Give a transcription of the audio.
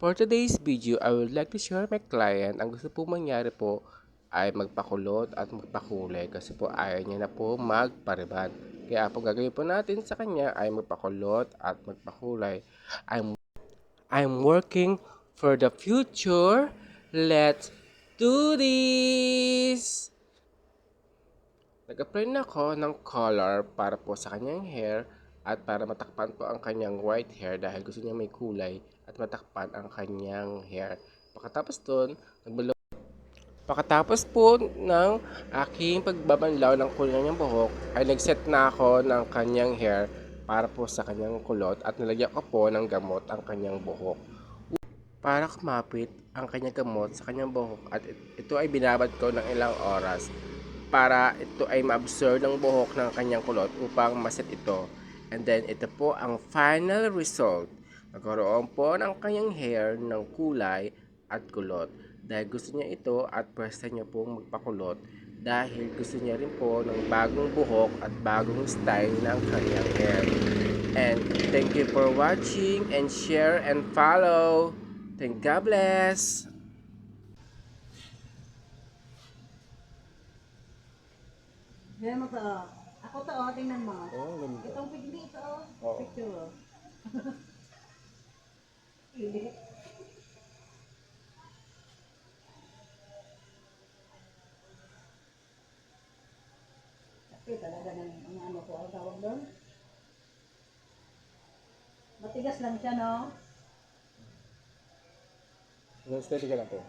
For today's video, I would like to share my client. Ang gusto po mangyari po ay magpakulot at magpakulay kasi po ayaw niya na po magpariban. Kaya po gagawin po natin sa kanya ay magpakulot at magpakulay. I'm working for the future. Let's do this! Nag-apply na ako ng color para po sa kanyang hair at para matakpan po ang kanyang white hair dahil gusto niya may kulay at matakpan ang kanyang hair. Pagkatapos doon, Pagkatapos po ng aking pagbabanlaw ng kulay ng buhok, ay nagset na ako ng kanyang hair para po sa kanyang kulot at nilagyan ko po ng gamot ang kanyang buhok. Para kumapit ang kanyang gamot sa kanyang buhok at ito ay binabad ko ng ilang oras para ito ay ma-absorb ng buhok ng kanyang kulot upang maset ito. And then ito po ang final result. Nagkaroon po ng kanyang hair ng kulay at kulot. Dahil gusto niya ito at pwesta niya pong magpakulot dahil gusto niya rin po ng bagong buhok at bagong style ng kanyang hair. And thank you for watching and share and follow. Thank God bless. Diyan mo to. Ako to, tingnan mo. Ganda. Itong pigli ito, Oo. picture. Pili. Tapi talaga ng ano ko, ang tawag doon. Matigas lang siya, no? Steady ka lang po.